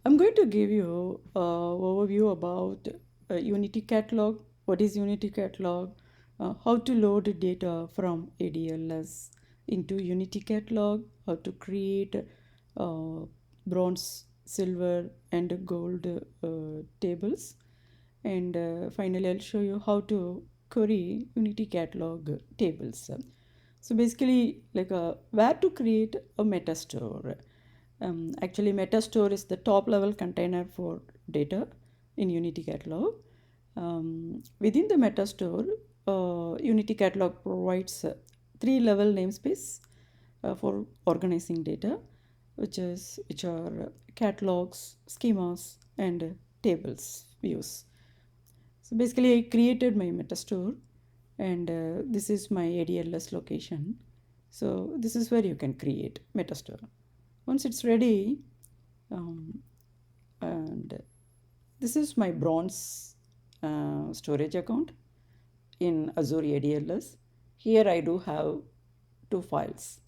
I'm going to give you an overview about Unity Catalog, what is Unity Catalog, how to load data from ADLS into Unity Catalog, how to create uh, bronze, silver, and gold tables, and finally I'll show you how to query Unity Catalog tables. So basically, where to create a metastore. Actually, metastore is the top level container for data in Unity Catalog. Within the metastore, Unity Catalog provides three-level namespace for organizing data, which are catalogs, schemas, and tables views. So basically, I created my metastore, and this is my ADLS location. So this is where you can create metastore. Once it's ready, um, and this is my bronze storage account in Azure ADLS. Here I do have two files.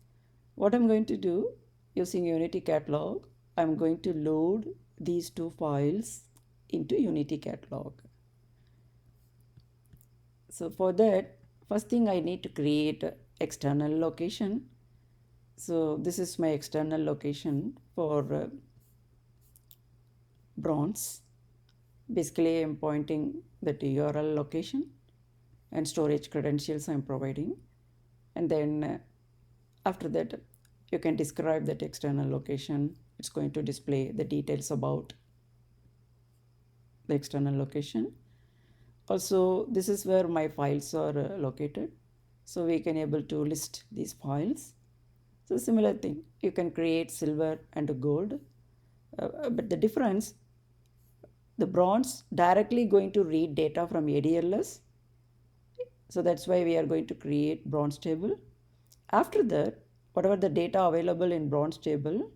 What I'm going to do using Unity Catalog, I'm going to load these two files into Unity Catalog. So for that, first thing I need to create external location. So this is my external location for bronze. Basically, I'm pointing the URL location and storage credentials I'm providing. And then after that, you can describe that external location. It's going to display the details about the external location. Also, this is where my files are located. So we can able to list these files. So similar thing, you can create silver and gold. But the difference, the bronze directly going to read data from ADLS. So that's why we are going to create bronze table. After that, whatever the data available in bronze table,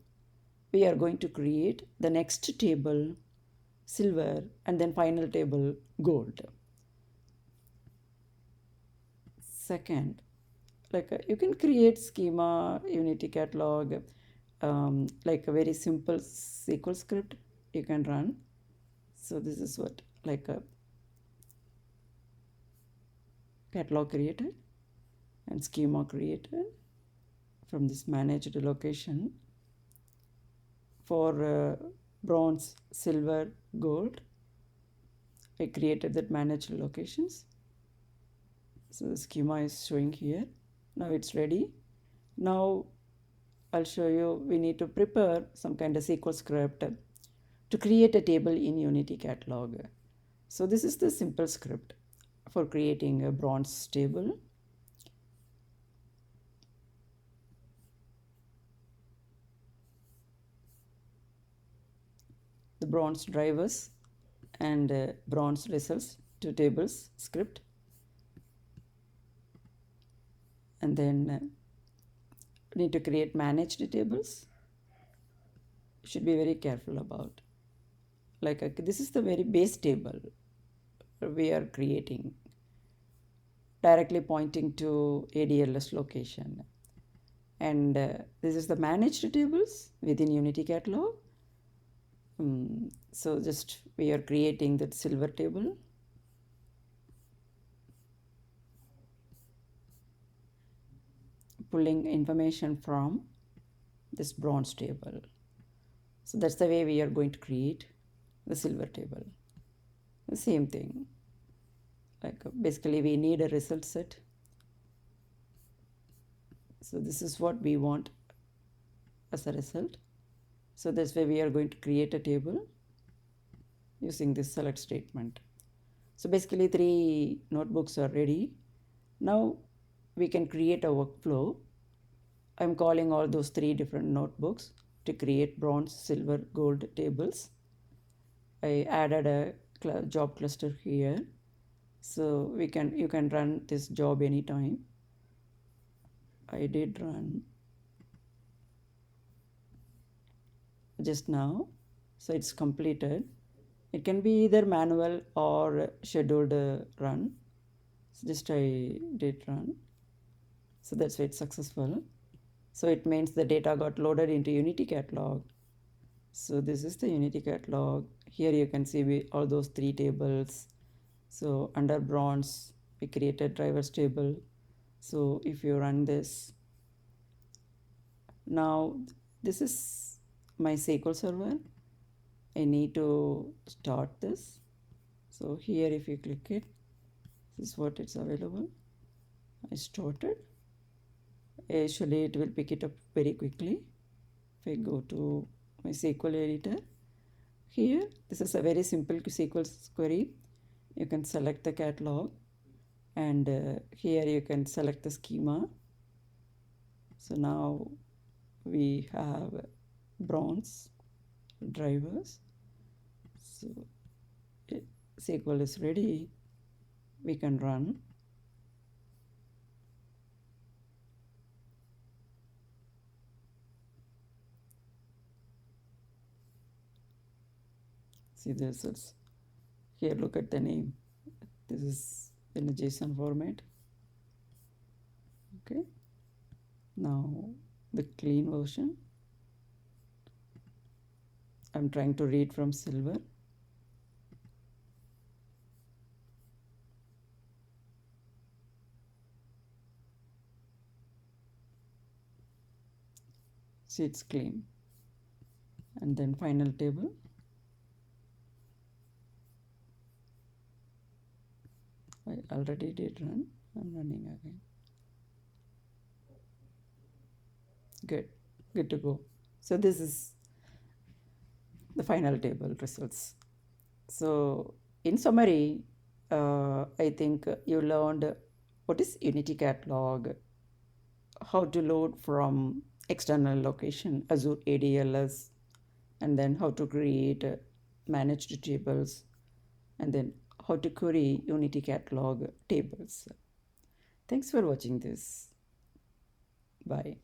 we are going to create the next table silver and then final table gold. Second, you can create schema, Unity Catalog, like a very simple SQL script you can run. So this is what, like a catalog created and schema created from this managed location for bronze, silver, gold. I created that managed locations. So the schema is showing here. Now it's ready. Now I'll show you, we need to prepare some kind of SQL script to create a table in Unity Catalog. So this is the simple script for creating a bronze table. The bronze drivers and bronze results to tables script. And then need to create managed tables. Should be very careful about. This is the very base table we are creating, directly pointing to ADLS location. And this is the managed tables within Unity Catalog. So just we are creating that silver table. Pulling information from this bronze table. So that's the way we are going to create the silver table. The same thing. Basically we need a result set. So this is what we want as a result. So that's why we are going to create a table using this select statement. So basically 3 notebooks are ready. Now we can create a workflow. I'm calling all those 3 different notebooks to create bronze, silver, gold tables. I added a job cluster here. So you can run this job anytime. I did run just now. So it's completed. It can be either manual or scheduled run. So just I did run. So that's why it's successful. So it means the data got loaded into Unity Catalog. So this is the Unity catalog. Here you can see all those three tables. So under bronze, we created drivers table. So if you run this, now this is my SQL server. I need to start this. So here if you click it, this is what it's available. I started. Actually it will pick it up very quickly. If I go to my SQL editor, here this is a very simple SQL query. You can select the catalog, and here you can select the schema. So now we have bronze drivers. So SQL is ready. We can run. See the results. Here, look at the name. This is in a JSON format. Okay. Now the clean version. I'm trying to read from silver. See, it's clean. And then final table. I already did run. I'm running again. Good to go. So this is the final table results. So in summary, I think you learned what is Unity Catalog, how to load from external location, Azure ADLS, and then how to create managed tables, and then how to query Unity Catalog tables. Thanks for watching this. Bye.